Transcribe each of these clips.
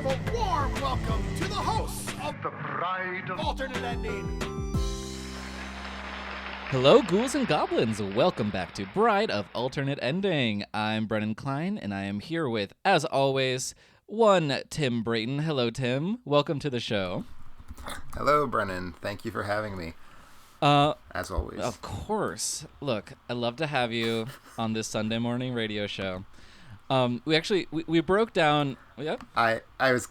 give a warm welcome to the hosts of The Bride of Alternate Ending. Hello, ghouls and goblins. Welcome back to Bride of Alternate Ending. I'm Brennan Klein, and I am here with, as always, one Tim Brayton. Hello, Tim. Welcome to the show. Hello, Brennan. Thank you for having me. As always. Of course. Look, I love to have you on this Sunday morning radio show. We broke down. Yep. I was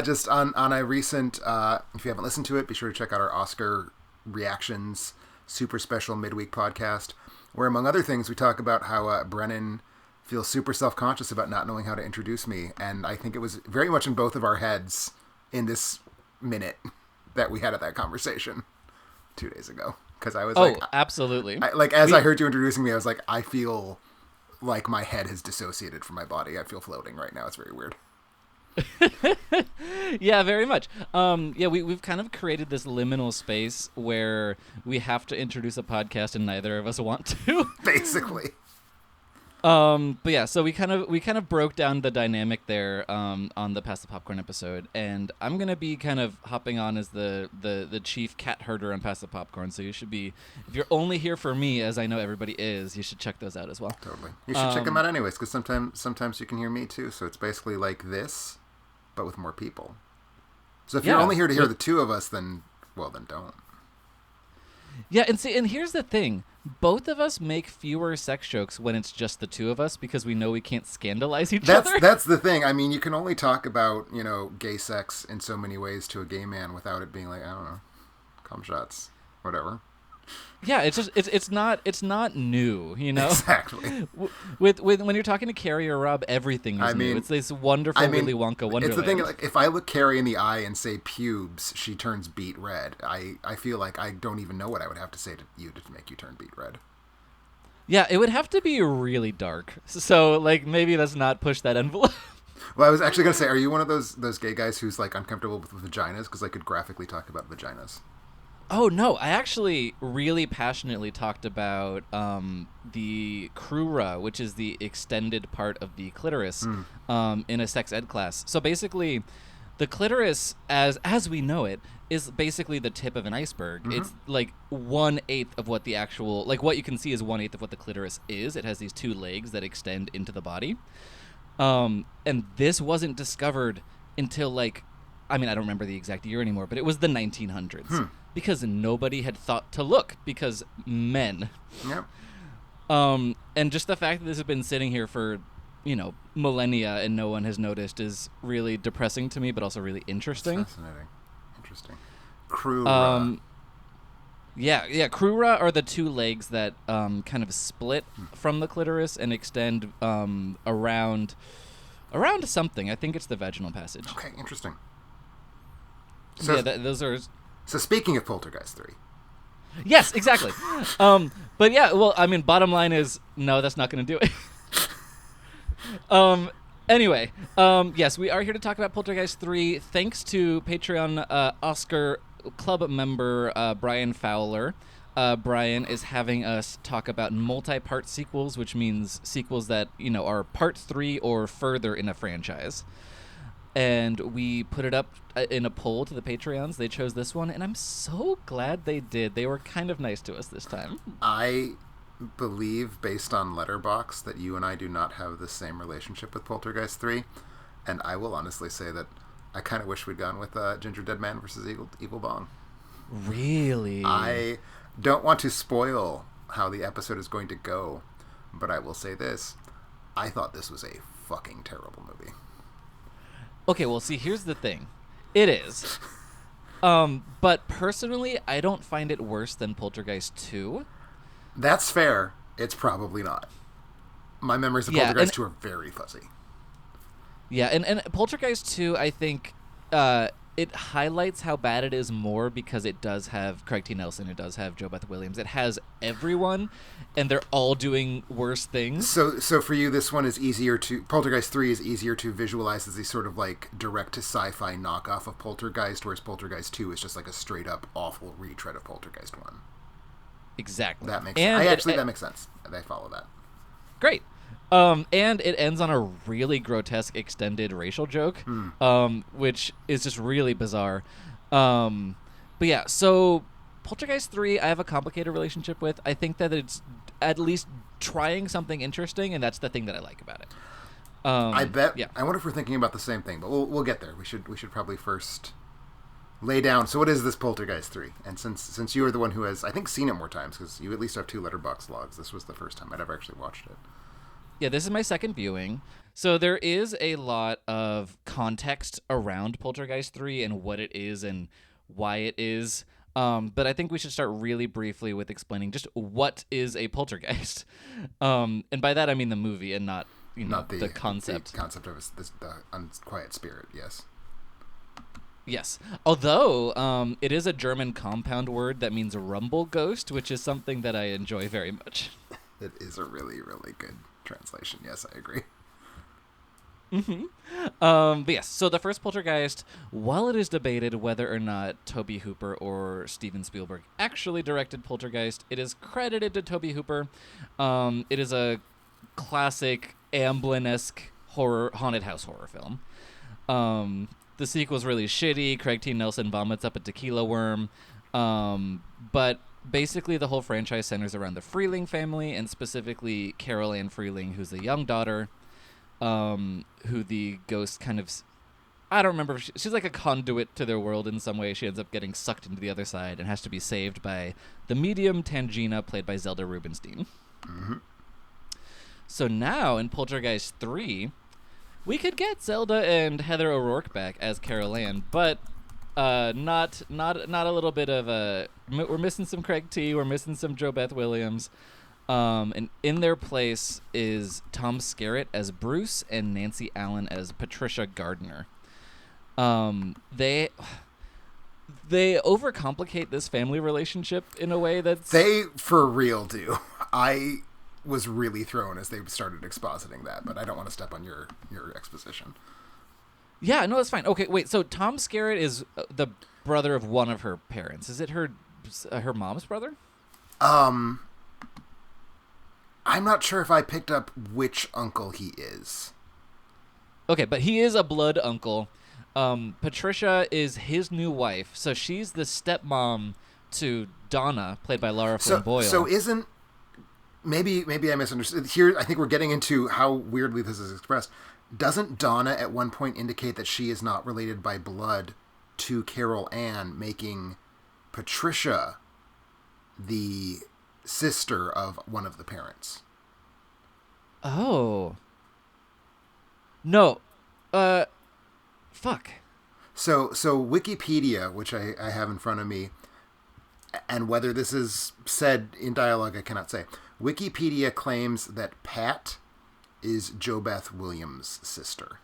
just on a recent. If you haven't listened to it, be sure to check out our Oscar reactions super special midweek podcast, where among other things we talk about how Brennan feels super self-conscious about not knowing how to introduce me, and I think it was very much in both of our heads in this minute that we had at that conversation 2 days ago, because I was absolutely. I heard you introducing me, I was like, I feel like my head has dissociated from my body. I feel floating right now. It's very weird. Yeah, very much. We've kind of created this liminal space where we have to introduce a podcast and neither of us want to. Basically. But yeah, so we kind of broke down the dynamic there on the Pass the Popcorn episode, and I'm gonna be kind of hopping on as the chief cat herder on Pass the Popcorn. So you should be, if you're only here for me, as I know everybody is, you should check those out as well. Totally, you should check them out anyways, because sometimes you can hear me too. So it's basically like this, but with more people. So if you're only here to hear the two of us, then don't. Yeah, and here's the thing. Both of us make fewer sex jokes when it's just the two of us because we know we can't scandalize each other. That's the thing. I mean, you can only talk about, gay sex in so many ways to a gay man without it being like, I don't know, cum shots, whatever. Yeah, it's not new, Exactly. With when you're talking to Carrie or Rob, everything is new. It's this wonderful Willy Wonka wonderland. It's the thing, like, if I look Carrie in the eye and say pubes, she turns beet red. I feel like I don't even know what I would have to say to you to make you turn beet red. Yeah, it would have to be really dark. So, like, maybe let's not push that envelope. Well, I was actually going to say, are you one of those gay guys who's, like, uncomfortable with vaginas? Because I could graphically talk about vaginas. Oh, no. I actually really passionately talked about the crura, which is the extended part of the clitoris, in a sex ed class. So basically, the clitoris, as we know it, is basically the tip of an iceberg. Mm-hmm. It's like 1/8 of what the actual... Like, what you can see is 1/8 of what the clitoris is. It has these two legs that extend into the body. And this wasn't discovered until, like... I mean, I don't remember the exact year anymore, but it was the 1900s. Because nobody had thought to look, because men. Yep. And just the fact that this has been sitting here for, millennia and no one has noticed is really depressing to me, but also really interesting. That's fascinating. Interesting. Crura. Yeah. Crura are the two legs that kind of split from the clitoris and extend around something. I think it's the vaginal passage. Okay, interesting. So, yeah, those are... So speaking of Poltergeist III. Yes, exactly. But yeah, well, I mean, bottom line is, no, that's not going to do it. Anyway, yes, we are here to talk about Poltergeist 3, thanks to Patreon Oscar Club member Brian Fowler. Brian is having us talk about multi-part sequels, which means sequels that, are part 3 or further in a franchise. And we put it up in a poll to the Patreons. They chose this one, and I'm so glad they did. They were kind of nice to us this time. I believe, based on Letterboxd, that you and I do not have the same relationship with Poltergeist 3. And I will honestly say that I kind of wish we'd gone with Ginger Dead Man versus Evil Bong. Really? I don't want to spoil how the episode is going to go, but I will say this. I thought this was a fucking terrible movie. Okay, well, see, here's the thing. It is. But personally, I don't find it worse than Poltergeist 2. That's fair. It's probably not. My memories of Poltergeist 2 are very fuzzy. Yeah, and Poltergeist 2, I think, it highlights how bad it is more because it does have Craig T. Nelson, it does have Joe Beth Williams. It has everyone, and they're all doing worse things. So for you, this one is easier to... Poltergeist 3 is easier to visualize as a sort of, like, direct-to-sci-fi knockoff of Poltergeist, whereas Poltergeist 2 is just, like, a straight-up awful retread of Poltergeist 1. Exactly. That makes sense. That makes sense. I follow that. Great. And it ends on a really grotesque extended racial joke, which is just really bizarre. But yeah, so Poltergeist 3, I have a complicated relationship with. I think that it's at least trying something interesting, and that's the thing that I like about it. I bet. Yeah. I wonder if we're thinking about the same thing, but we'll get there. We should probably first lay down. So, what is this Poltergeist 3? And since you are the one who has, I think, seen it more times, because you at least have 2 Letterboxd logs. This was the first time I'd ever actually watched it. Yeah, this is my second viewing. So there is a lot of context around Poltergeist 3 and what it is and why it is. But I think we should start really briefly with explaining just what is a poltergeist. And by that I mean the movie and not the concept. The concept of the unquiet spirit, yes. Yes. Although it is a German compound word that means rumble ghost, which is something that I enjoy very much. It is a really, really good translation. Yes, I agree. But yes, so the first Poltergeist, while it is debated whether or not Tobe Hooper or Steven Spielberg actually directed Poltergeist, it is credited to Tobe Hooper. It is a classic Amblin-esque haunted house horror film. The sequel's really shitty. Craig T. Nelson vomits up a tequila worm. But basically the whole franchise centers around the Freeling family, and specifically Carol Ann Freeling, who's the young daughter, who the ghost kind of... I don't remember. She's like a conduit to their world in some way. She ends up getting sucked into the other side and has to be saved by the medium Tangina, played by Zelda Rubinstein. Mm-hmm. So now, in Poltergeist 3, we could get Zelda and Heather O'Rourke back as Carol Ann, but not a little bit of a... We're missing some Craig T. We're missing some Jo Beth Williams. And in their place is Tom Skerritt as Bruce and Nancy Allen as Patricia Gardner. They overcomplicate this family relationship in a way that's... They, for real, do. I was really thrown as they started expositing that, but I don't want to step on your exposition. Yeah, no, that's fine. Okay, wait, so Tom Skerritt is the brother of one of her parents. Is it her mom's brother? I'm not sure if I picked up which uncle he is. Okay, but he is a blood uncle. Patricia is his new wife, so she's the stepmom to Donna, played by Lara Flynn Boyle. So isn't... Maybe I misunderstood. Here, I think we're getting into how weirdly this is expressed. Doesn't Donna at one point indicate that she is not related by blood to Carol Ann, making Patricia the sister of one of the parents? Oh. No. Fuck. So Wikipedia, which I have in front of me, and whether this is said in dialogue, I cannot say. Wikipedia claims that Pat is Jo Beth Williams' sister.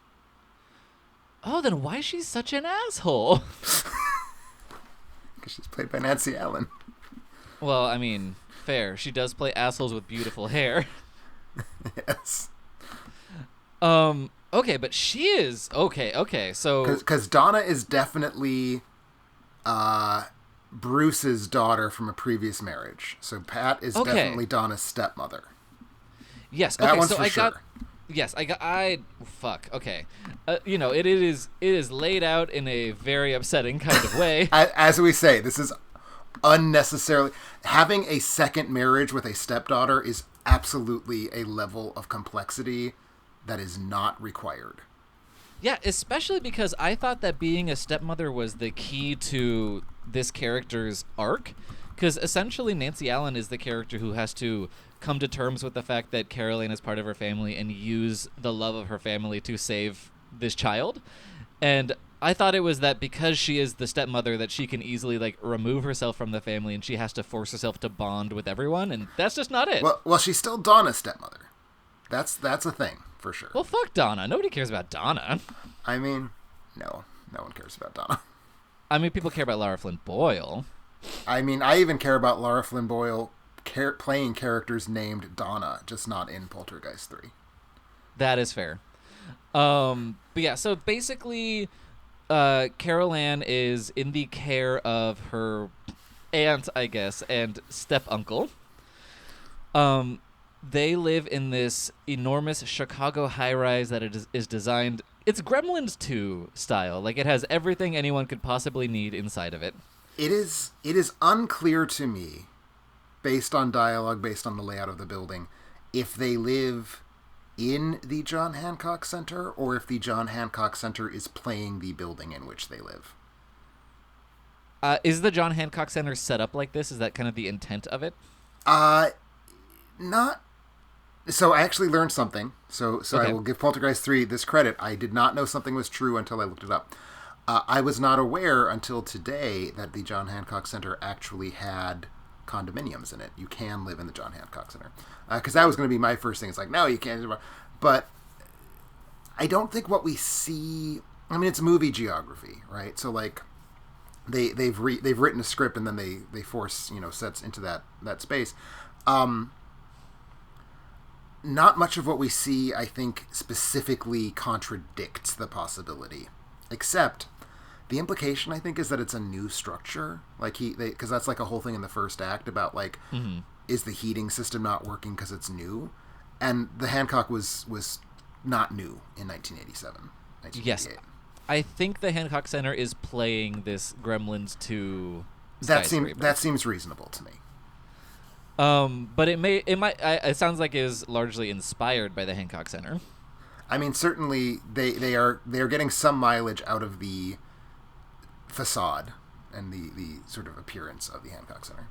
Oh, then why is she such an asshole? Because she's played by Nancy Allen. Well, I mean, fair. She does play assholes with beautiful hair. Yes. Okay, but she is... Okay, so... Because Donna is definitely Bruce's daughter from a previous marriage. So Pat is definitely Donna's stepmother. Yes, that okay, one's so for I sure. Fuck, okay. It is laid out in a very upsetting kind of way. As we say, this is unnecessarily... Having a second marriage with a stepdaughter is absolutely a level of complexity that is not required. Yeah, especially because I thought that being a stepmother was the key to this character's arc. Because essentially Nancy Allen is the character who has to come to terms with the fact that Carol Ann is part of her family and use the love of her family to save this child. And I thought it was that because she is the stepmother that she can easily remove herself from the family and she has to force herself to bond with everyone, and that's just not it. Well, she's still Donna's stepmother. That's a thing, for sure. Well, fuck Donna. Nobody cares about Donna. I mean, no one cares about Donna. I mean, people care about Lara Flynn Boyle. I mean, I even care about Lara Flynn Boyle playing characters named Donna, just not in Poltergeist 3. That is fair. But yeah, so basically, Carol Ann is in the care of her aunt, I guess, and step-uncle. they live in this enormous Chicago high-rise that is designed. It's Gremlins 2 style. Like, it has everything anyone could possibly need inside of it. It is unclear to me, based on dialogue, based on the layout of the building, if they live in the John Hancock Center or if the John Hancock Center is playing the building in which they live. Is the John Hancock Center set up like this? Is that kind of the intent of it? Not. So I actually learned something. So Okay. I will give Poltergeist 3 this credit. I did not know something was true until I looked it up. I was not aware until today that the John Hancock Center actually had condominiums in it. You can live in the John Hancock Center. Because that was going to be my first thing. It's like, no, you can't. But I don't think what we see... I mean, it's movie geography, right? So, like, they've written a script and then they force, sets into that space. Not much of what we see, I think, specifically contradicts the possibility. Except... the implication, I think, is that it's a new structure. Like, because that's like a whole thing in the first act about, like, is the heating system not working because it's new? And the Hancock was not new in 1987. Yes. I think the Hancock Center is playing this Gremlins 2 That skyscraper. seems reasonable to me. But it sounds like it is largely inspired by the Hancock Center. I mean, certainly they are getting some mileage out of the facade and the sort of appearance of the Hancock Center.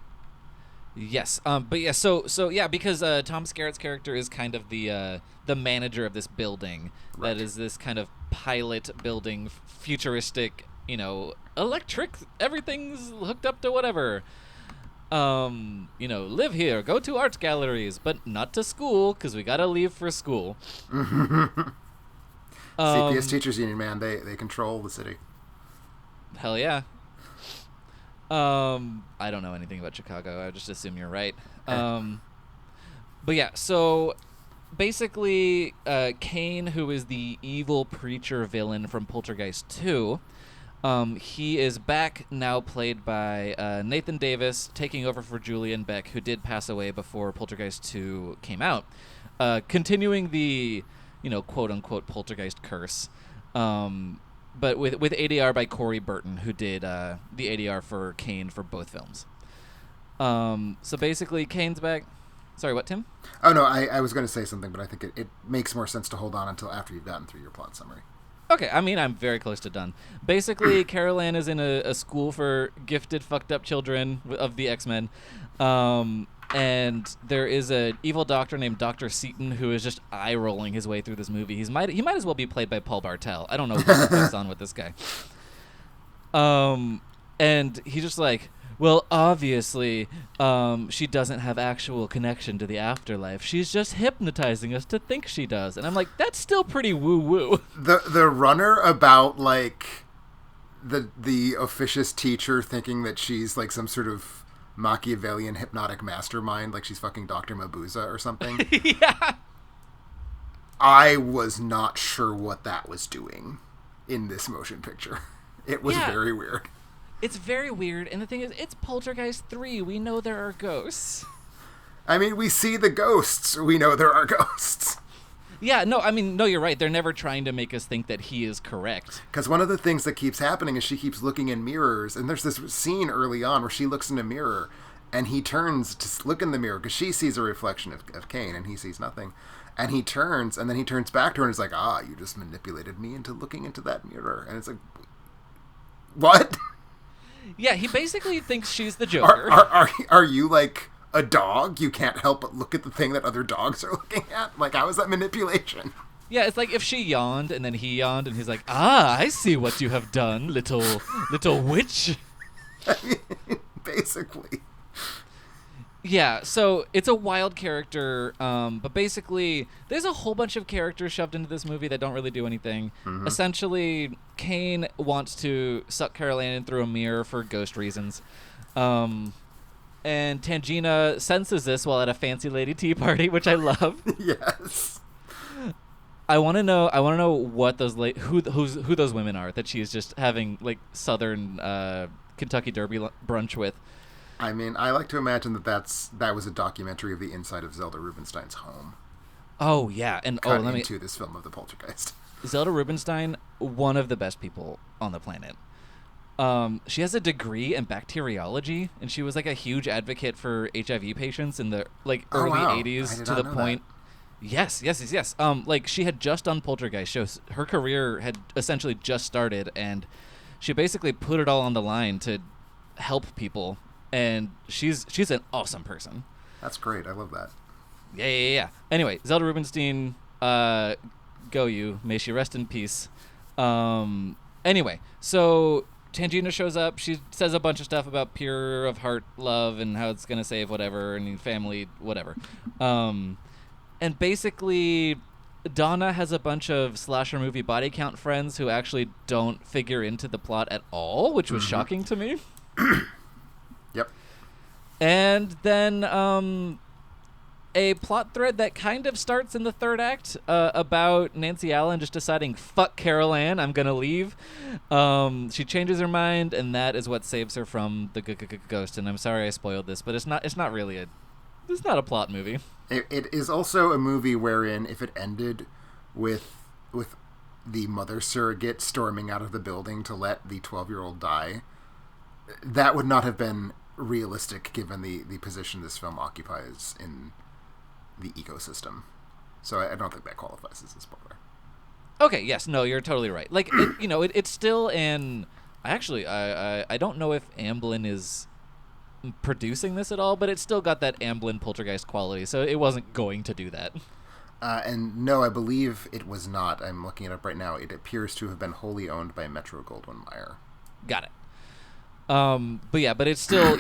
Yes. But yeah, so yeah, because Tom Skerritt's character is kind of the manager of this building. Right. That is this kind of pilot building, futuristic, electric, everything's hooked up to whatever. Live here, go to art galleries, but not to school because we gotta leave for school. CPS Teachers Union, man, they control the city. Hell yeah. I don't know anything about Chicago. I just assume you're right. But yeah, so basically, Kane, who is the evil preacher villain from Poltergeist 2, he is back now, played by Nathan Davis, taking over for Julian Beck, who did pass away before Poltergeist 2 came out, continuing the, quote-unquote Poltergeist curse. But with ADR by Corey Burton, who did the ADR for Kane for both films. So basically, Kane's back. Sorry, what, Tim? Oh, no, I was going to say something, but I think it makes more sense to hold on until after you've gotten through your plot summary. Okay, I mean, I'm very close to done. Basically, Carol Ann is in a school for gifted, fucked up children of the X-Men. And there is an evil doctor named Dr. Seaton who is just eye-rolling his way through this movie. He might as well be played by Paul Bartel. I don't know what goes on with this guy. And he's just like, well, obviously, she doesn't have actual connection to the afterlife. She's just hypnotizing us to think she does. And I'm like, that's still pretty woo-woo. The runner about, like, the officious teacher thinking that she's, like, some sort of Machiavellian hypnotic mastermind, like she's fucking Dr. Mabuza or something. Yeah. I was not sure what that was doing in this motion picture. It was very weird. It's very weird, and the thing is, it's Poltergeist 3. We know there are ghosts. I mean, we see the ghosts. We know there are ghosts. Yeah, no, you're right. They're never trying to make us think that he is correct. Because one of the things that keeps happening is she keeps looking in mirrors, and there's this scene early on where she looks in a mirror, and he turns to look in the mirror, because she sees a reflection of Kane, and he sees nothing. And he turns, and then he turns back to her, and is like, you just manipulated me into looking into that mirror. And it's like, what? Yeah, he basically thinks she's the Joker. Are you, like, a dog? You can't help but look at the thing that other dogs are looking at? Like, how is that manipulation? Yeah, it's like if she yawned and then he yawned and he's like, I see what you have done, little witch. I mean, basically. Yeah, so it's a wild character, but basically there's a whole bunch of characters shoved into this movie that don't really do anything. Mm-hmm. Essentially, Kane wants to suck Carol Ann in through a mirror for ghost reasons. And Tangina senses this while at a fancy lady tea party, which I love. Yes. I want to know what those who those women are that she's just having like Southern Kentucky Derby brunch with. I mean, I like to imagine that was a documentary of the inside of Zelda Rubinstein's home. Oh yeah, and Cut into this film of the Poltergeist. Zelda Rubinstein, one of the best people on the planet. She has a degree in bacteriology, and she was like a huge advocate for HIV patients in the early 80s to the point. Yes. Like she had just done Poltergeist shows. Her career had essentially just started, and she basically put it all on the line to help people. And she's an awesome person. That's great. I love that. Yeah. Anyway, Zelda Rubinstein, go you. May she rest in peace. Anyway, so Tangina shows up. She says a bunch of stuff about pure of heart love and how it's going to save whatever and family, whatever. And basically, Donna has a bunch of slasher movie body count friends who actually don't figure into the plot at all, which was shocking to me. Yep. And then a plot thread that kind of starts in the third act about Nancy Allen just deciding, fuck Carol Ann, I'm going to leave. She changes her mind, and that is what saves her from the ghost. And I'm sorry I spoiled this, but it's not a plot movie. It is also a movie wherein if it ended with the mother surrogate storming out of the building to let the 12-year-old die, that would not have been realistic given the position this film occupies in the ecosystem. So I don't think that qualifies as a spoiler. Okay, yes, no, you're totally right. Like, it's still an... Actually, I don't know if Amblin is producing this at all, but it's still got that Amblin Poltergeist quality, so it wasn't going to do that. And no, I believe it was not. I'm looking it up right now. It appears to have been wholly owned by Metro-Goldwyn-Mayer. Got it. But it's still,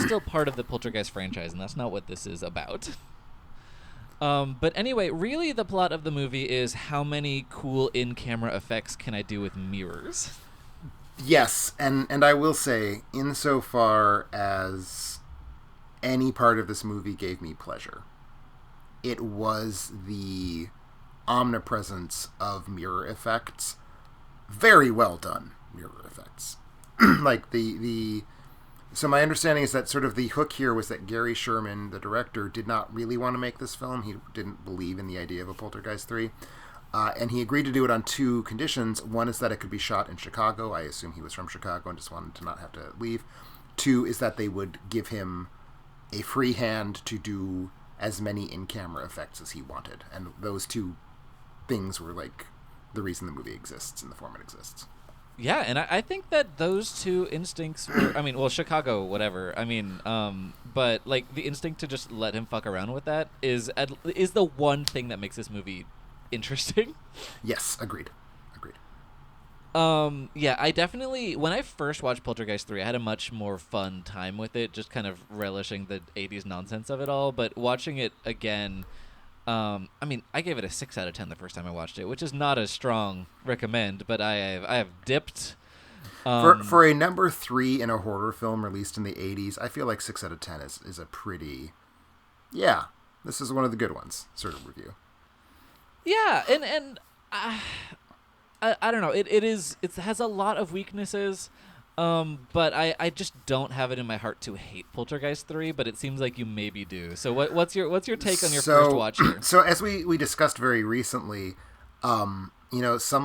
still part of the Poltergeist franchise, and that's not what this is about. But anyway, really the plot of the movie is how many cool in-camera effects can I do with mirrors? Yes, and I will say, insofar as any part of this movie gave me pleasure, it was the omnipresence of mirror effects. Very well done mirror effects. Like so my understanding is that sort of the hook here was that Gary Sherman, the director, did not really want to make this film. He didn't believe in the idea of a Poltergeist 3. And he agreed to do it on two conditions. One is that it could be shot in Chicago. I assume he was from Chicago and just wanted to not have to leave. Two is that they would give him a free hand to do as many in-camera effects as he wanted. And those two things were like the reason the movie exists in the form it exists. Yeah, and I think that those two instincts were, Chicago, whatever. But like the instinct to just let him fuck around with that is the one thing that makes this movie interesting. Yes, agreed. Yeah, I definitely, when I first watched Poltergeist 3, I had a much more fun time with it, just kind of relishing the 80s nonsense of it all. But watching it again, I gave it a 6 out of 10 the first time I watched it, which is not a strong recommend, but I have dipped. For a number 3 in a horror film released in the 80s, I feel like 6 out of 10 is a pretty, yeah, this is one of the good ones sort of review. Yeah, and I don't know. It has a lot of weaknesses, but I just don't have it in my heart to hate Poltergeist 3. But it seems like you maybe do. So what's your take on your first watch here? So as we discussed very recently, some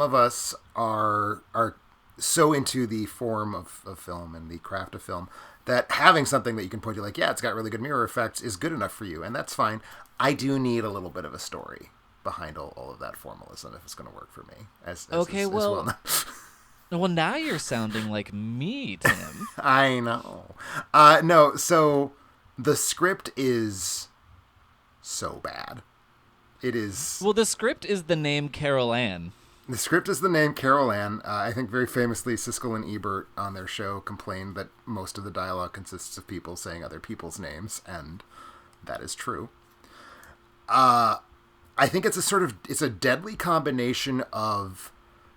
of us are so into the form of film and the craft of film that having something that you can point to, like, yeah, it's got really good mirror effects, is good enough for you, and that's fine. I do need a little bit of a story behind all of that formalism if it's going to work for me. Well, now you're sounding like me, Tim. I know. No, so the script is so bad. It is... Well, the script is the name Carol Ann. The script is the name Carol Ann. I think very famously Siskel and Ebert on their show complained that most of the dialogue consists of people saying other people's names, and that is true. I think it's a deadly combination of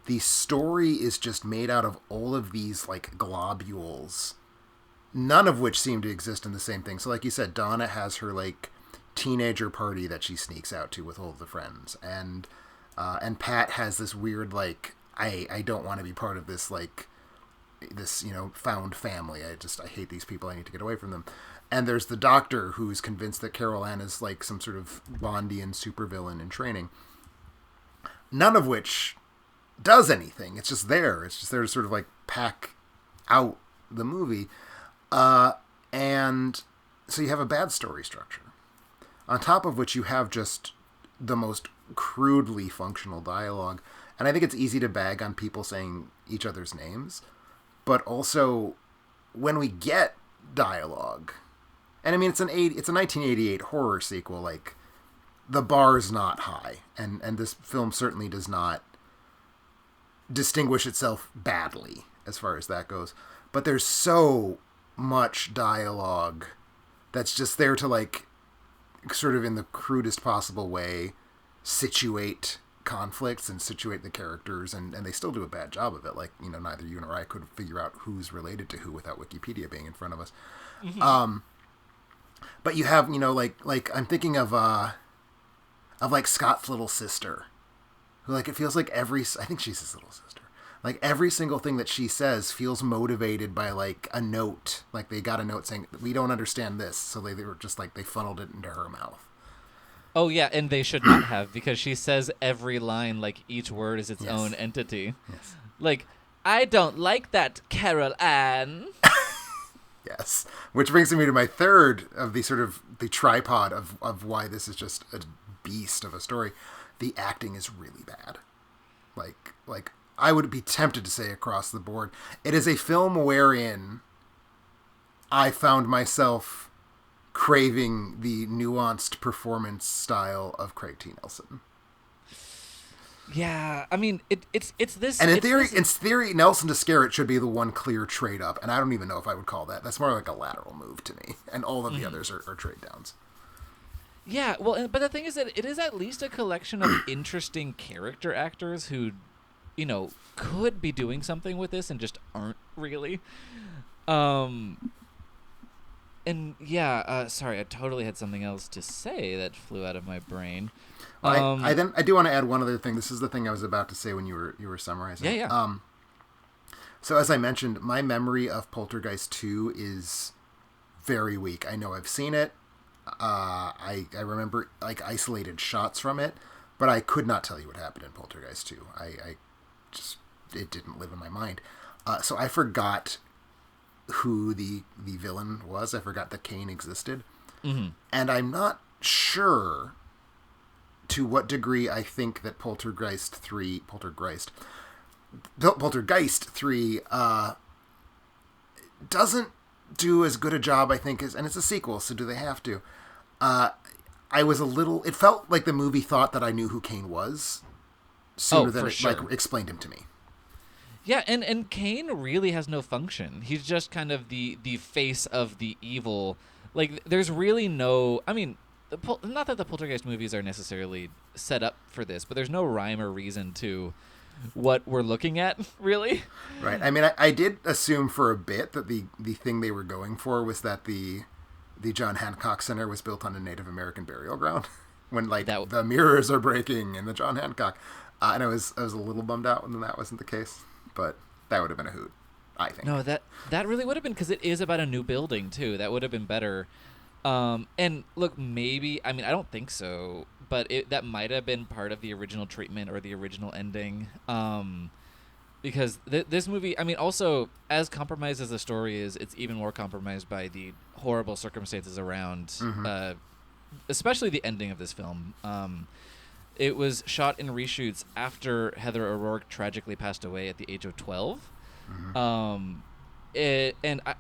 the story is just made out of all of these like globules, none of which seem to exist in the same thing. So like you said, Donna has her like teenager party that she sneaks out to with all of the friends, and Pat has this weird like I don't want to be part of this like this found family. I hate these people. I need to get away from them. And there's the doctor who's convinced that Carol Ann is like some sort of Bondian supervillain in training. None of which does anything. It's just there. It's just there to sort of like pack out the movie. And so you have a bad story structure. On top of which you have just the most crudely functional dialogue. And I think it's easy to bag on people saying each other's names. But also, when we get dialogue... And I mean, it's a 1988 horror sequel. Like, the bar's not high, and this film certainly does not distinguish itself badly as far as that goes. But there's so much dialogue that's just there to, like, sort of in the crudest possible way, situate conflicts and situate the characters, and they still do a bad job of it. Like, neither you nor I could figure out who's related to who without Wikipedia being in front of us. Mm-hmm. But you have, like I'm thinking of like Scott's little sister, who, like, it feels like I think she's his little sister. Like, every single thing that she says feels motivated by, like, a note. Like, they got a note saying, we don't understand this. So they were just, like, they funneled it into her mouth. Oh, yeah, and they should not have, because she says every line like each word is its own entity. Yes. Like, I don't like that, Carol Ann. Yes. Which brings me to my third of the sort of the tripod of why this is just a beast of a story. The acting is really bad. Like I would be tempted to say across the board. It is a film wherein I found myself craving the nuanced performance style of Craig T. Nelson. Yeah, I mean, it's this... And in theory, Nelson to Scarrett should be the one clear trade up, and I don't even know if I would call that. That's more like a lateral move to me, and all of the others are trade downs. Yeah, well, but the thing is that it is at least a collection of interesting character actors who, could be doing something with this and just aren't really. And yeah, sorry, I totally had something else to say that flew out of my brain. I do want to add one other thing. This is the thing I was about to say when you were summarizing. Yeah. So as I mentioned, my memory of Poltergeist 2 is very weak. I know I've seen it. I remember like isolated shots from it, but I could not tell you what happened in Poltergeist 2. It didn't live in my mind. So I forgot who the villain was. I forgot that Kane existed. Mm-hmm. And I'm not sure to what degree I think that Poltergeist 3 doesn't do as good a job, I think, and it's a sequel, so do they have to? It felt like the movie thought that I knew who Kane was sooner than it like explained him to me. Yeah, and Kane really has no function. He's just kind of the face of the evil. Like, there's really no... I mean, not that the Poltergeist movies are necessarily set up for this, but there's no rhyme or reason to what we're looking at, really. Right. I mean, I did assume for a bit that the thing they were going for was that the John Hancock Center was built on a Native American burial ground when, like, the mirrors are breaking in the John Hancock. And I was a little bummed out when that wasn't the case. But that would have been a hoot, I think. No, that really would have been, because it is about a new building, too. That would have been better. And look, maybe, I mean, I don't think so, but that might have been part of the original treatment or the original ending. Because this movie, I mean, also, as compromised as the story is, it's even more compromised by the horrible circumstances around, especially the ending of this film. It was shot in reshoots after Heather O'Rourke tragically passed away at the age of 12. Mm-hmm.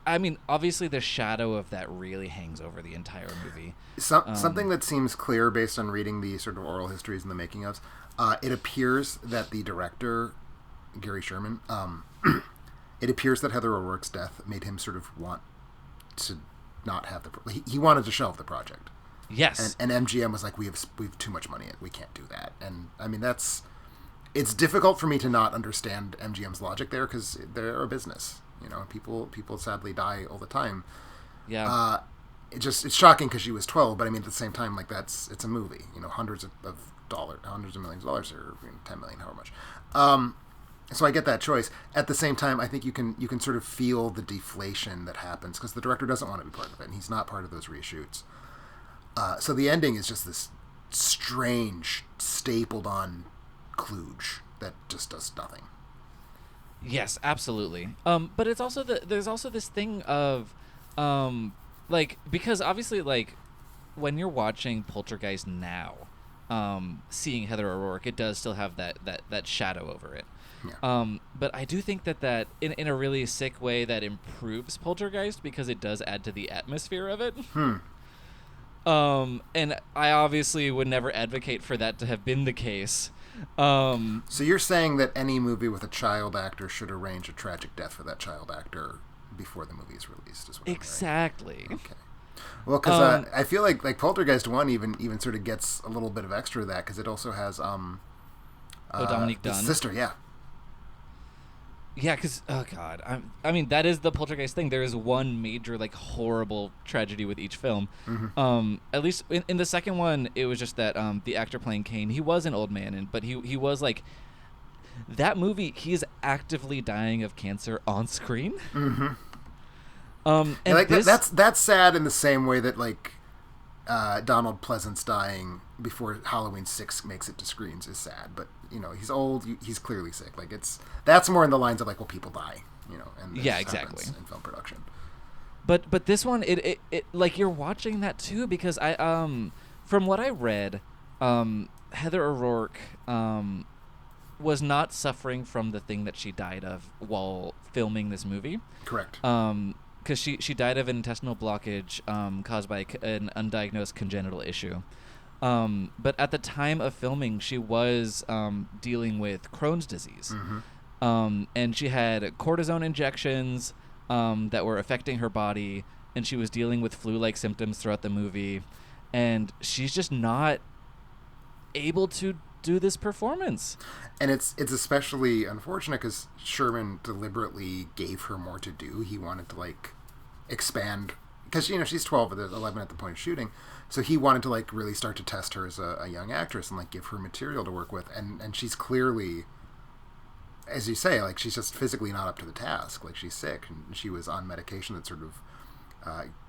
I mean, obviously the shadow of that really hangs over the entire movie. Something that seems clear based on reading the sort of oral histories and the making ofs, it appears that the director, Gary Sherman, it appears that Heather O'Rourke's death made him sort of want to not have he wanted to shelve the project. Yes. And MGM was like, we have too much money. We can't do that. And I mean, it's difficult for me to not understand MGM's logic there, because they're a business. People sadly die all the time. Yeah. It's shocking because she was 12, but I mean, at the same time, like, it's a movie. Hundreds of millions of dollars, or $10 million, however much. So I get that choice. At the same time, I think you can sort of feel the deflation that happens because the director doesn't want to be part of it, and he's not part of those reshoots. So the ending is just this strange, stapled-on kludge that just does nothing. Yes, absolutely. But it's also there's also this thing of, like, because obviously, like, when you're watching Poltergeist now, seeing Heather O'Rourke, it does still have that shadow over it. Yeah. But I do think that in a really sick way that improves Poltergeist because it does add to the atmosphere of it. And I obviously would never advocate for that to have been the case. So you're saying that any movie with a child actor should arrange a tragic death for that child actor before the movie is released, is what exactly. I'm okay. Well, because I feel like Poltergeist 1 even sort of gets a little bit of extra of that because it also has Dominique Dunne. Sister, yeah. Yeah, because, oh god, I mean, that is the Poltergeist thing. There is one major, like, horrible tragedy with each film. Mm-hmm. At least in the second one, it was just that the actor playing Kane, he was an old man, but he was, like, that movie, he's actively dying of cancer on screen. Mm-hmm. And like this, that's sad in the same way that, like, Donald Pleasance dying before Halloween 6 makes it to screens is sad, but you know he's old, he's clearly sick. Like that's more in the lines of like, well, people die, you know, and yeah, exactly in film production. But this one, it like you're watching that too because I from what I read, Heather O'Rourke was not suffering from the thing that she died of while filming this movie. Correct. Because she died of an intestinal blockage caused by an undiagnosed congenital issue. But at the time of filming, she was dealing with Crohn's disease. Mm-hmm. And she had cortisone injections that were affecting her body, and she was dealing with flu-like symptoms throughout the movie. And she's just not able to do this performance. And it's especially unfortunate because Sherman deliberately gave her more to do. He wanted to, like, expand because, you know, she's 12 or 11 at the point of shooting, so he wanted to, like, really start to test her as a young actress and, like, give her material to work with, and she's clearly, as you say, like, she's just physically not up to the task. Like, she's sick, and she was on medication that sort of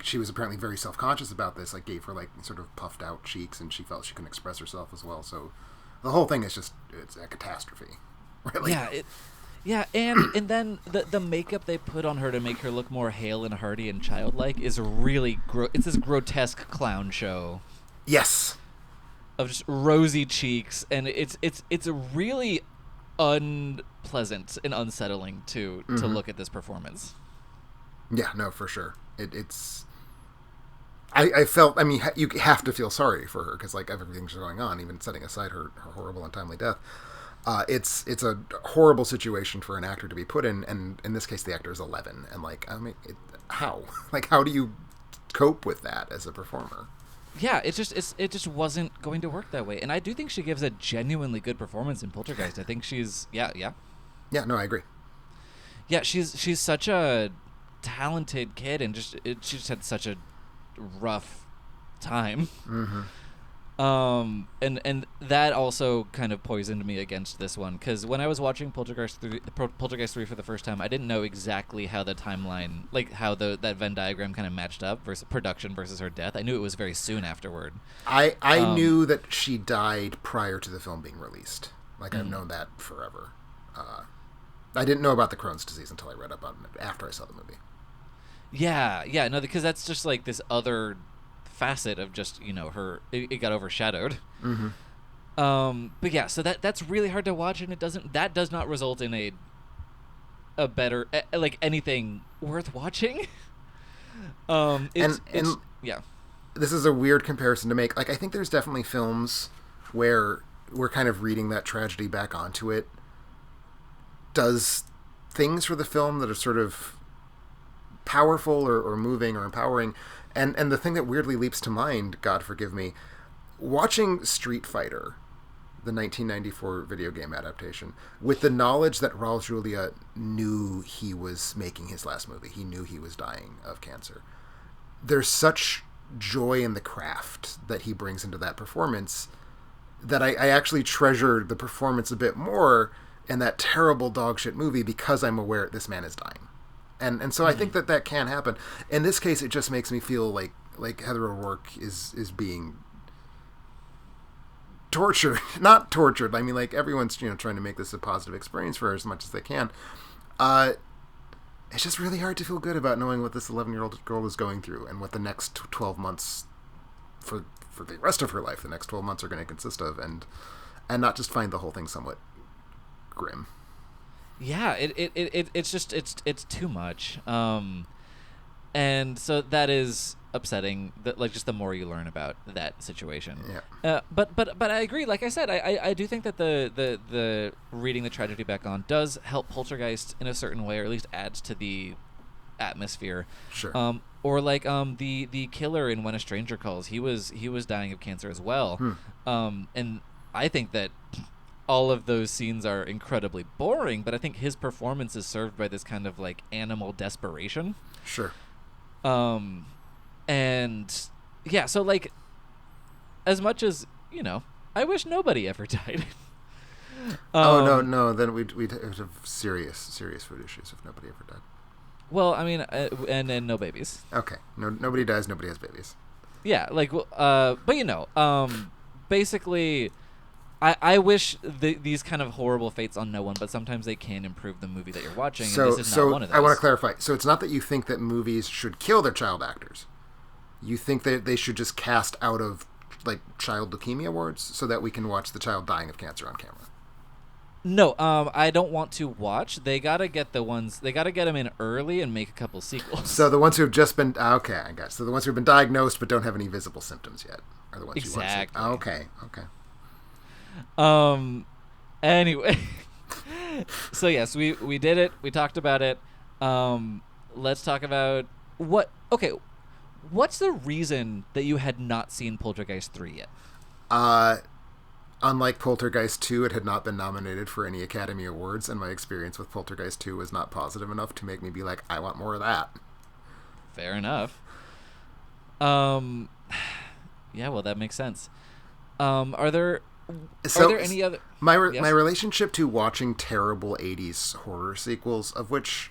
she was apparently very self-conscious about this, like, gave her, like, sort of puffed out cheeks, and she felt she couldn't express herself as well. So the whole thing is just, it's a catastrophe, really. Yeah, and then the makeup they put on her to make her look more hale and hearty and childlike is really it's this grotesque clown show. Yes. Of just rosy cheeks, and it's really unpleasant and unsettling to look at this performance. Yeah, no, for sure. It's. I felt. I mean, you have to feel sorry for her because, like, everything's going on, even setting aside her horrible, untimely death. It's a horrible situation for an actor to be put in, and in this case, the actor is 11. And, like, I mean, how? Like, how do you cope with that as a performer? Yeah, it just wasn't going to work that way. And I do think she gives a genuinely good performance in Poltergeist. I think she's yeah. Yeah, no, I agree. Yeah, she's such a talented kid, and she just had such a rough time. Mm-hmm. And that also kind of poisoned me against this one, because when I was watching Poltergeist 3 for the first time, I didn't know exactly how the timeline, like how that Venn diagram kind of matched up versus production versus her death. I knew it was very soon afterward. I knew that she died prior to the film being released. Like, I've known that forever. I didn't know about the Crohn's disease until I read up on it after I saw the movie. Yeah, no, because that's just like this other facet of just, you know, her. It got overshadowed. Mm-hmm. But yeah, so that's really hard to watch, and that does not result in a better, like, anything worth watching. It's yeah. This is a weird comparison to make. Like, I think there's definitely films where we're kind of reading that tragedy back onto it does things for the film that are sort of powerful or moving or empowering. And the thing that weirdly leaps to mind, God forgive me, watching Street Fighter, the 1994 video game adaptation, with the knowledge that Raul Julia knew he was making his last movie. He knew he was dying of cancer. There's such joy in the craft that he brings into that performance that I actually treasure the performance a bit more in that terrible dog shit movie because I'm aware this man is dying. And so I think that can happen. In this case, it just makes me feel like Heather O'Rourke is being tortured. Not tortured. I mean, like, everyone's, trying to make this a positive experience for her as much as they can. It's just really hard to feel good about knowing what this 11-year-old girl is going through and what the next 12 months for the rest of her life, the next 12 months are going to consist of, and not just find the whole thing somewhat grim. Yeah, it's just it's too much, and so that is upsetting. That, like, just the more you learn about that situation. Yeah. But I agree. Like I said, I do think that the reading the tragedy back on does help Poltergeist in a certain way, or at least adds to the atmosphere. Sure. Or like the killer in When a Stranger Calls, he was dying of cancer as well. And I think that all of those scenes are incredibly boring, but I think his performance is served by this kind of like animal desperation. Sure. And yeah, so like, as much as, I wish nobody ever died. No, then we'd have serious food issues if nobody ever died. Well, I mean, and no babies. Okay. Nobody dies, nobody has babies. Yeah, like, but basically, I wish these kind of horrible fates on no one, but sometimes they can improve the movie that you're watching, and this is not one of those. I want to clarify. So it's not that you think that movies should kill their child actors. You think that they should just cast out of, like, child leukemia wards so that we can watch the child dying of cancer on camera? No, I don't want to watch. They gotta get them in early and make a couple sequels. So the ones who have just been, okay, I guess. So the ones who have been diagnosed but don't have any visible symptoms yet are the ones you want to see. Exactly. Okay. Anyway. So yes, we did it. We talked about it. Let's talk about what's the reason that you had not seen Poltergeist 3 yet? Unlike Poltergeist 2, it had not been nominated for any Academy Awards, and my experience with Poltergeist 2 was not positive enough to make me be like, I want more of that. Fair enough. Yeah, well, that makes sense. Are there any other... My relationship to watching terrible 80s horror sequels, of which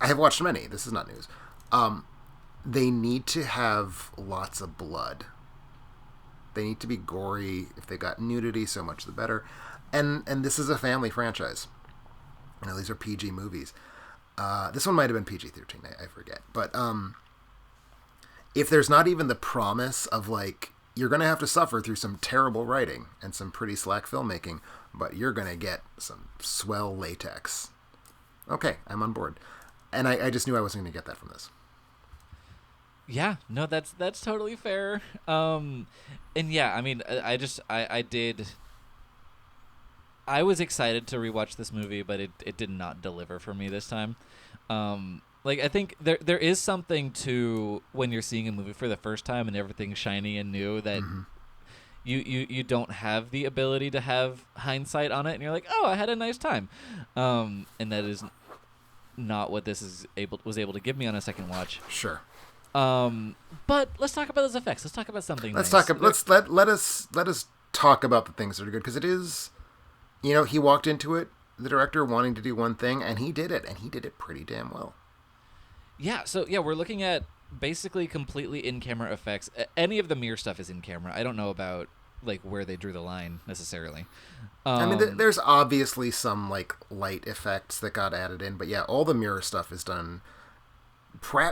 I have watched many, this is not news, they need to have lots of blood. They need to be gory. If they got nudity, so much the better. And this is a family franchise. These are PG movies. This one might have been PG-13, I forget. But if there's not even the promise of, like, you're going to have to suffer through some terrible writing and some pretty slack filmmaking, but you're going to get some swell latex. Okay, I'm on board. And I just knew I wasn't going to get that from this. Yeah, no, that's totally fair. And yeah, I mean, I was excited to rewatch this movie, but it did not deliver for me this time. Like, I think there is something to when you're seeing a movie for the first time and everything's shiny and new that you don't have the ability to have hindsight on it, and you're like, oh, I had a nice time. And that is not what this was able to give me on a second watch. Sure. But let's talk about those effects. Let's talk about something. Let us talk about the things that are good, because it is, he walked into it, the director, wanting to do one thing, and he did it pretty damn well. Yeah. So yeah, we're looking at basically completely in-camera effects. Any of the mirror stuff is in camera. I don't know about like where they drew the line necessarily. I mean, there's obviously some like light effects that got added in, but yeah, all the mirror stuff is done.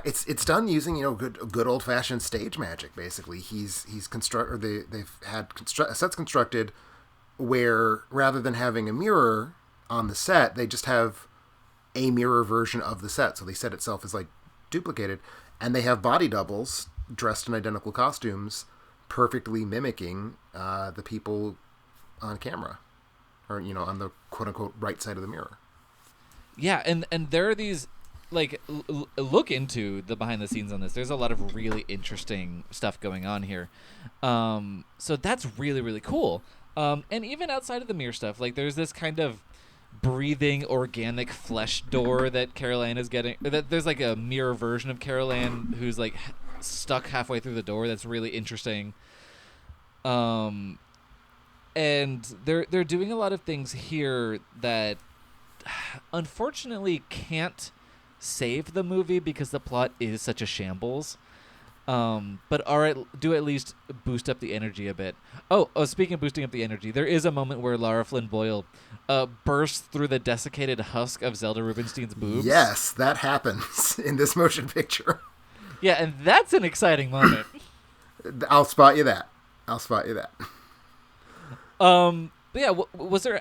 It's done using good old fashioned stage magic. Basically, they've had sets constructed where rather than having a mirror on the set, they just have a mirror version of the set. So the set itself is like duplicated, and they have body doubles dressed in identical costumes, perfectly mimicking the people on camera, or on the quote unquote right side of the mirror. Yeah, and there are these. Like, look into the behind the scenes on this. There's a lot of really interesting stuff going on here. So that's really, really cool. And even outside of the mirror stuff, like, there's this kind of breathing organic flesh door that Carol Ann is getting. There's like a mirror version of Carol Ann who's like stuck halfway through the door. That's really interesting. And they're doing a lot of things here that unfortunately can't save the movie because the plot is such a shambles. But do at least boost up the energy a bit. Oh, speaking of boosting up the energy, there is a moment where Lara Flynn Boyle bursts through the desiccated husk of Zelda Rubinstein's boobs. Yes, that happens in this motion picture. Yeah, and that's an exciting moment. I'll spot you that. But yeah,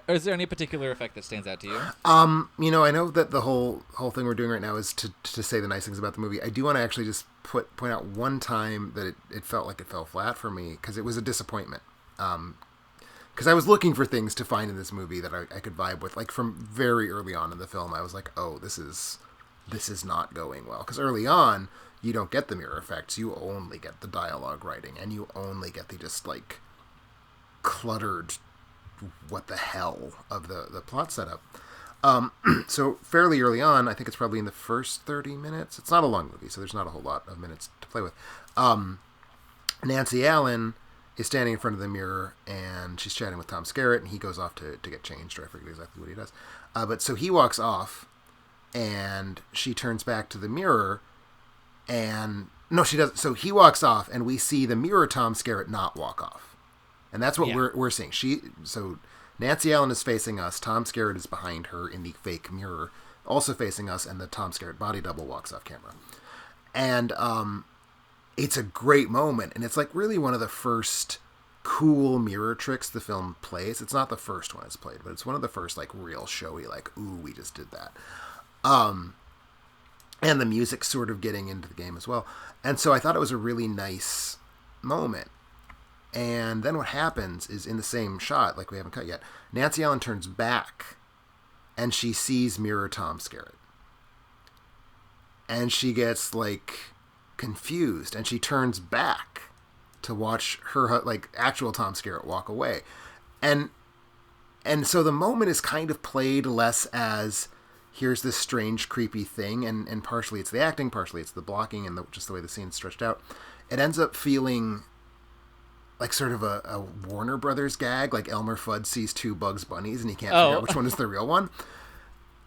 is there any particular effect that stands out to you? I know that the whole thing we're doing right now is to say the nice things about the movie. I do want to actually just point out one time that it felt like it fell flat for me because it was a disappointment. Because I was looking for things to find in this movie that I could vibe with. Like from very early on in the film, I was like, oh, this is not going well. Because early on, you don't get the mirror effects. You only get the dialogue writing, and you only get the just like cluttered what the hell of the plot setup. So fairly early on, I think it's probably in the first 30 minutes. It's not a long movie, so there's not a whole lot of minutes to play with. Nancy Allen is standing in front of the mirror, and she's chatting with Tom Skerritt, and he goes off to get changed, or I forget exactly what he does. But so he walks off, and she turns back to the mirror, and... No, she doesn't. So he walks off, and we see the mirror Tom Skerritt not walk off. And that's what we're seeing. So Nancy Allen is facing us. Tom Skerritt is behind her in the fake mirror, also facing us, and the Tom Skerritt body double walks off camera. And it's a great moment, and it's like really one of the first cool mirror tricks the film plays. It's not the first one it's played, but it's one of the first like real showy, like, ooh, we just did that. And the music sort of getting into the game as well. And so I thought it was a really nice moment. And then what happens is in the same shot, like we haven't cut yet, Nancy Allen turns back and she sees mirror Tom Skerritt. And she gets like confused and she turns back to watch her like actual Tom Skerritt walk away. And so the moment is kind of played less as here's this strange, creepy thing, and partially it's the acting, partially it's the blocking and just the way the scene's stretched out. It ends up feeling like sort of a Warner Brothers gag, like Elmer Fudd sees two Bugs Bunnies and he can't figure out which one is the real one.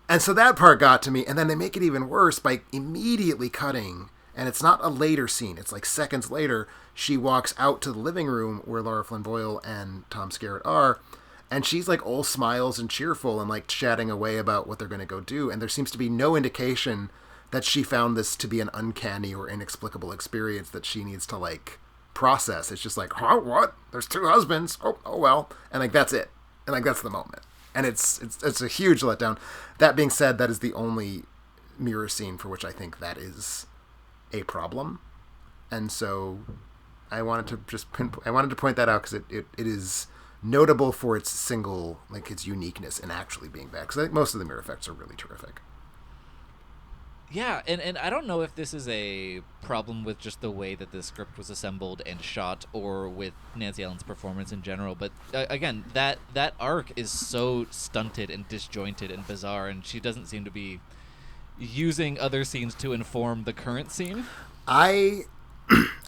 And so that part got to me, and then they make it even worse by immediately cutting, and it's not a later scene, it's like seconds later, she walks out to the living room where Lara Flynn Boyle and Tom Skerritt are, and she's like all smiles and cheerful and like chatting away about what they're going to go do, and there seems to be no indication that she found this to be an uncanny or inexplicable experience that she needs to like process. It's just like, huh, what? There's two husbands. Oh well. And like that's it. And like that's the moment. And it's a huge letdown. That being said, that is the only mirror scene for which I think that is a problem. And so I wanted to point that out because it is notable for its single, like its uniqueness and actually being bad. Because I think most of the mirror effects are really terrific. Yeah, and I don't know if this is a problem with just the way that the script was assembled and shot or with Nancy Allen's performance in general, but again, that arc is so stunted and disjointed and bizarre, and she doesn't seem to be using other scenes to inform the current scene. I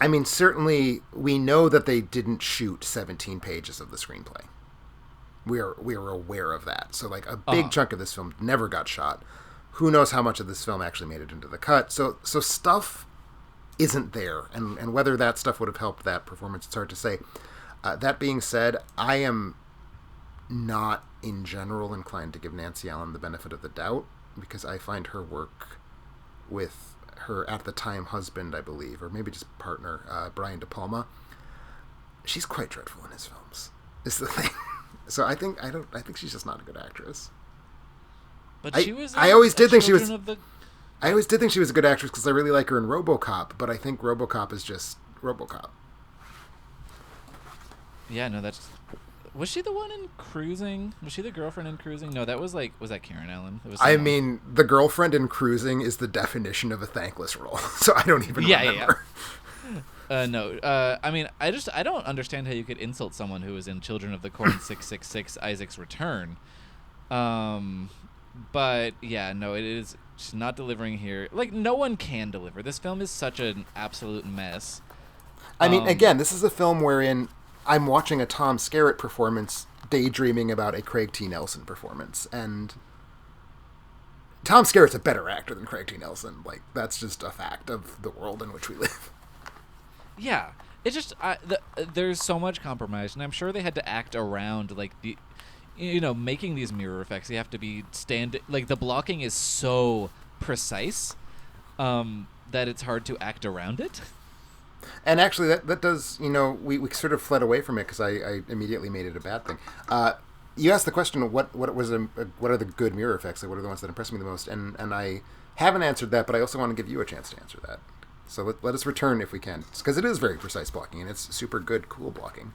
mean, certainly we know that they didn't shoot 17 pages of the screenplay. We are aware of that. So like a big chunk of this film never got shot. Who knows how much of this film actually made it into the cut. So stuff isn't there. And whether that stuff would have helped that performance, it's hard to say. That being said, I am not in general inclined to give Nancy Allen the benefit of the doubt because I find her work with her at the time husband, I believe, or maybe just partner, Brian De Palma, she's quite dreadful in his films, is the thing. So I think she's just not a good actress. But she was. I always did think she was. I always did think she was a good actress because I really like her in RoboCop. But I think RoboCop is just RoboCop. Yeah, no, that's. Was she the one in Cruising? Was she the girlfriend in Cruising? No, that was was that Karen Allen? I mean, the girlfriend in Cruising is the definition of a thankless role. So I don't even remember. Yeah. No. I mean, I don't understand how you could insult someone who was in Children of the Corn 666 Isaac's Return. But yeah, no, it is. She's not delivering here. Like, no one can deliver. This film is such an absolute mess. I mean, again, this is a film wherein I'm watching a Tom Skerritt performance daydreaming about a Craig T. Nelson performance, and Tom Skerritt's a better actor than Craig T. Nelson. Like, that's just a fact of the world in which we live. Yeah. It's just, there's so much compromise, and I'm sure they had to act around, like, making these mirror effects. You have to be like, the blocking is so precise that it's hard to act around it. And actually, that does, we sort of fled away from it because I immediately made it a bad thing. You asked the question, what are the good mirror effects? Like, what are the ones that impress me the most? And I haven't answered that, but I also want to give you a chance to answer that. So let us return if we can, because it is very precise blocking, and it's super good, cool blocking.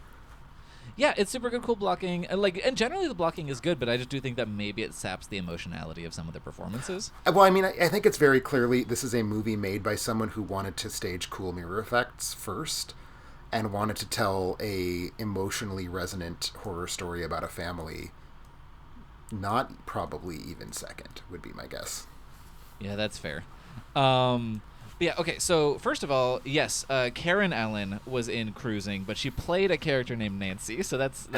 Yeah, it's super good, cool blocking. And generally the blocking is good, but I just do think that maybe it saps the emotionality of some of the performances. Well, I mean, I think it's very clearly this is a movie made by someone who wanted to stage cool mirror effects first and wanted to tell a emotionally resonant horror story about a family. Not probably even second, would be my guess. Yeah, that's fair. Yeah, okay, so first of all, yes, Karen Allen was in Cruising, but she played a character named Nancy, so that's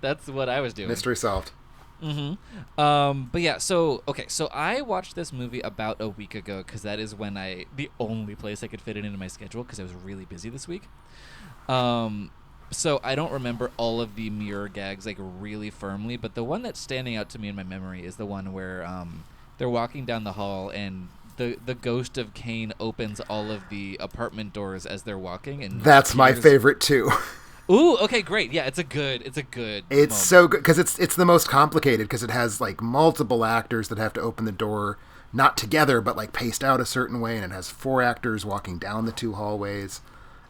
that's what I was doing. Mystery solved. But yeah, so I watched this movie about a week ago, because that is when the only place I could fit it into my schedule, because I was really busy this week. So I don't remember all of the mirror gags, like, really firmly, but the one that's standing out to me in my memory is the one where they're walking down the hall, and the ghost of Kane opens all of the apartment doors as they're walking, and that's my favorite too. Ooh, okay, great. Yeah, it's a good. It's moment. So good because it's the most complicated because it has like multiple actors that have to open the door, not together but like paced out a certain way, and it has 4 actors walking down the 2 hallways.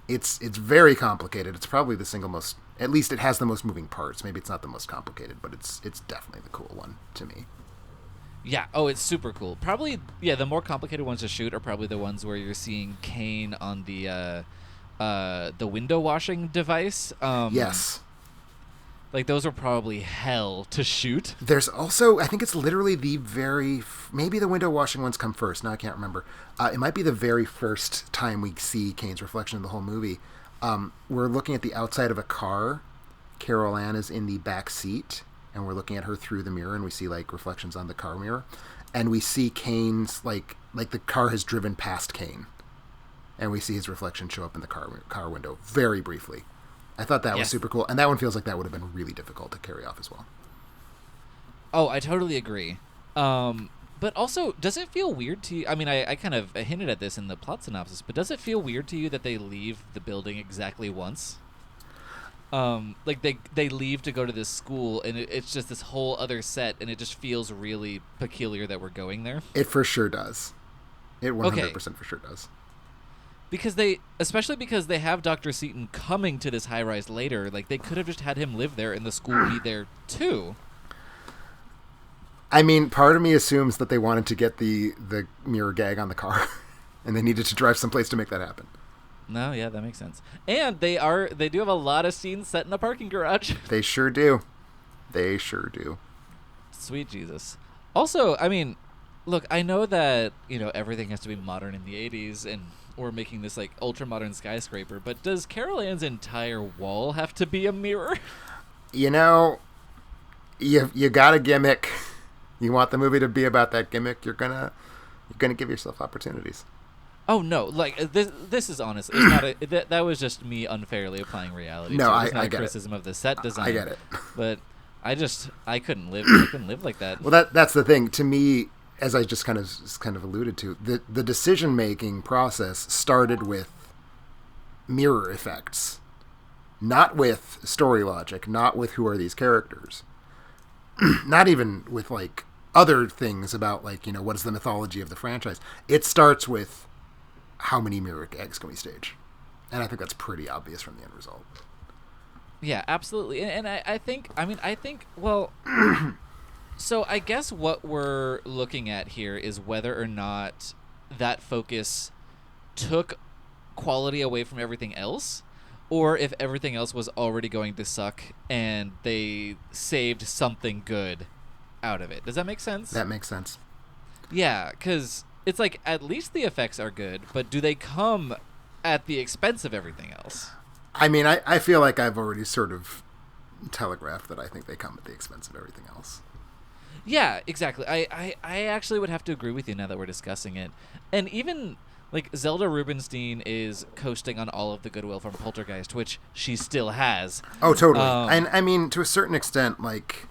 It's very complicated. It's probably the single most. At least it has the most moving parts. Maybe it's not the most complicated, but it's definitely the cool one to me. Yeah. Oh, it's super cool. Probably, yeah. The more complicated ones to shoot are probably the ones where you're seeing Kane on the window washing device. Yes. Like, those are probably hell to shoot. There's also, I think it's literally maybe the window washing ones come first. Now I can't remember. It might be the very first time we see Kane's reflection in the whole movie. We're looking at the outside of a car. Carol Ann is in the back seat, and we're looking at her through the mirror, and we see like reflections on the car mirror, and we see Kane's like the car has driven past Kane, and we see his reflection show up in the car window very briefly. I thought that was super cool, and that one feels like that would have been really difficult to carry off as well. Oh, I totally agree. But also, does it feel weird to you? I mean, I kind of hinted at this in the plot synopsis, but does it feel weird to you that they leave the building exactly once? Like they leave to go to this school, and it's just this whole other set, and it just feels really peculiar that we're going there. It for sure does. It 100% for sure does. Especially because they have Dr. Seaton coming to this high-rise later. Like, they could have just had him live there and the school be there too. I mean, part of me assumes that they wanted to get the mirror gag on the car, and they needed to drive someplace to make that happen. No, yeah, that makes sense. And they do have a lot of scenes set in a parking garage. They sure do. They sure do. Sweet Jesus. Also, I mean, look, I know that, everything has to be modern in the 80s, and we're making this, like, ultra-modern skyscraper, but does Carol Ann's entire wall have to be a mirror? You got a gimmick. You want the movie to be about that gimmick, you're gonna give yourself opportunities. Oh no! Like, this is honest. It's not that was just me unfairly applying reality. No, it's not a criticism of the set design. I get it, but I couldn't live like that. Well, that's the thing. To me, as I just kind of alluded to, the decision making process started with mirror effects, not with story logic, not with who are these characters, not even with like other things about like what is the mythology of the franchise. It starts with how many mirror gags can we stage? And I think that's pretty obvious from the end result. Yeah, absolutely. And I think, well, so I guess what we're looking at here is whether or not that focus took quality away from everything else, or if everything else was already going to suck and they saved something good out of it. Does that make sense? That makes sense. Yeah, because it's like, at least the effects are good, but do they come at the expense of everything else? I mean, I feel like I've already sort of telegraphed that I think they come at the expense of everything else. Yeah, exactly. I actually would have to agree with you now that we're discussing it. And even, like, Zelda Rubinstein is coasting on all of the goodwill from Poltergeist, which she still has. Oh, totally. And I mean, to a certain extent, like,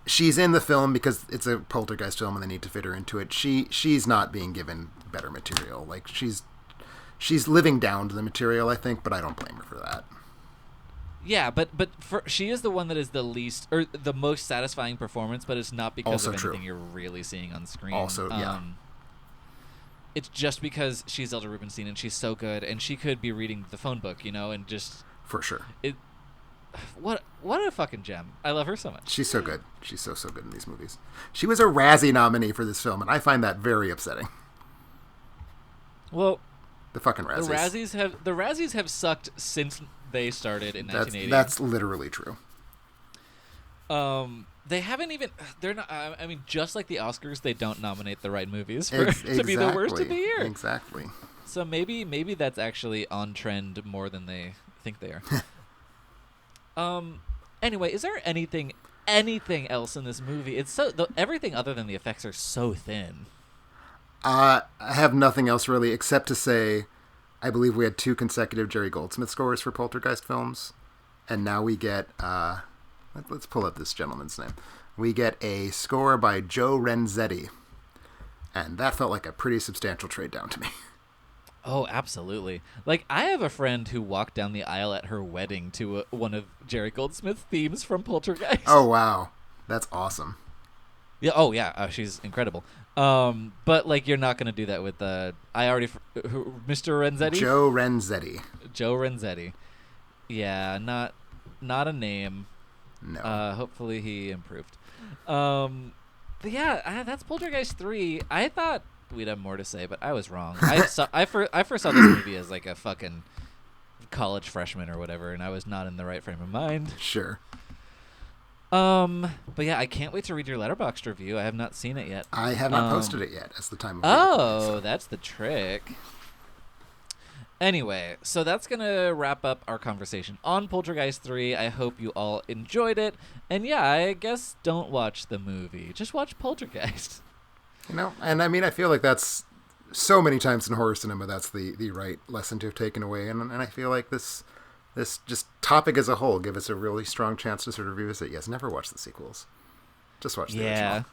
she's in the film because it's a Poltergeist film and they need to fit her into it. She's not being given better material. Like, she's living down to the material, I think, but I don't blame her for that. Yeah, but she is the one that is the least or the most satisfying performance, but it's not because Also of anything true. you're really seeing on screen. Also, yeah. It's just because she's Zelda Rubinstein and she's so good, and she could be reading the phone book, and just For sure. what a fucking gem. I love her so much. She's so good. She's so good in these movies. She was a Razzie nominee for this film, and I find that very upsetting. Well, The fucking Razzies. The Razzies have sucked since they started in 1980. That's literally true. They haven't even. They're not. I mean, just like the Oscars, they don't nominate the right movies to be the worst of the year. Exactly. So maybe that's actually on trend more than they think they are. Anyway, is there anything else in this movie? It's everything other than the effects are so thin. I have nothing else really except to say, I believe we had 2 consecutive Jerry Goldsmith scores for Poltergeist films, and now we get. Let's pull up this gentleman's name. We get a score by Joe Renzetti, and that felt like a pretty substantial trade down to me. Oh, absolutely. Like, I have a friend who walked down the aisle at her wedding to one of Jerry Goldsmith's themes from Poltergeist. Oh, wow. That's awesome. Yeah. Oh, yeah. She's incredible. But, like, you're not going to do that with Mr. Renzetti? Joe Renzetti. Joe Renzetti. Yeah, not a name. No. Hopefully he improved. But yeah, that's Poltergeist 3. I thought we'd have more to say, but I was wrong. I first saw this movie as like a fucking college freshman or whatever, and I was not in the right frame of mind. Sure. But yeah, I can't wait to read your Letterboxd review. I have not seen it yet. I have not posted it yet. That's the time of Oh, that's the trick. Anyway, so that's going to wrap up our conversation on Poltergeist 3. I hope you all enjoyed it. And yeah, I guess don't watch the movie. Just watch Poltergeist. And I mean, I feel like that's so many times in horror cinema, that's the right lesson to have taken away. And I feel like this just topic as a whole give us a really strong chance to sort of revisit. Yes, never watch the sequels. Just watch the original.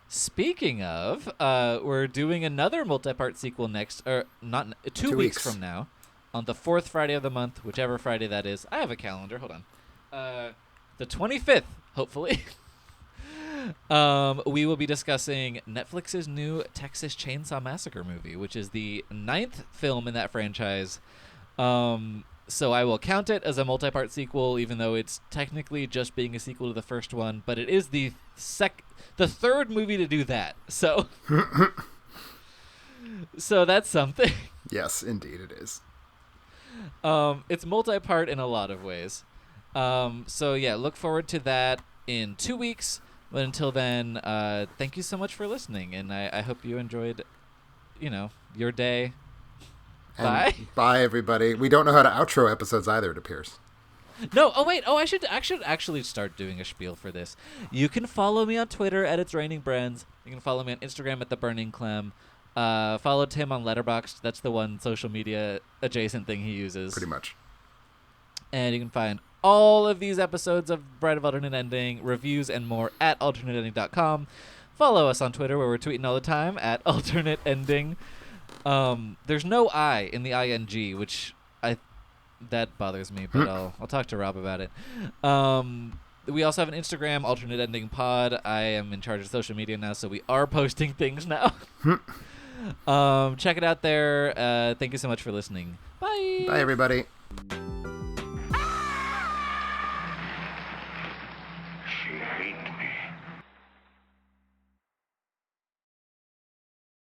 Speaking of, we're doing another multi-part sequel next, or not 2 weeks from now, on the 4th Friday of the month, whichever Friday that is. I have a calendar. Hold on. The 25th, hopefully. We will be discussing Netflix's new Texas Chainsaw Massacre movie, which is the 9th film in that franchise. So I will count it as a multi-part sequel, even though it's technically just being a sequel to the first one. But it is the third movie to do that. So, so that's something. Yes, indeed it is. It's multi-part in a lot of ways. So yeah, look forward to that in 2 weeks. But until then, thank you so much for listening, and I hope you enjoyed, your day. And bye. Bye, everybody. We don't know how to outro episodes either, it appears. No. Oh wait. Oh, I should actually start doing a spiel for this. You can follow me on Twitter at It's Raining Brands. You can follow me on Instagram at The Burning Clem. Follow Tim on Letterboxd. That's the one social media adjacent thing he uses. Pretty much. And you can find all of these episodes of Bride of Alternate Ending, reviews, and more at alternateending.com. Follow us on Twitter, where we're tweeting all the time at Alternate Ending. There's no I in the ING, which that bothers me, but I'll talk to Rob about it. We also have an Instagram, Alternate Ending Pod. I am in charge of social media now, so we are posting things now. Check it out there. Thank you so much for listening. Bye. Bye, everybody.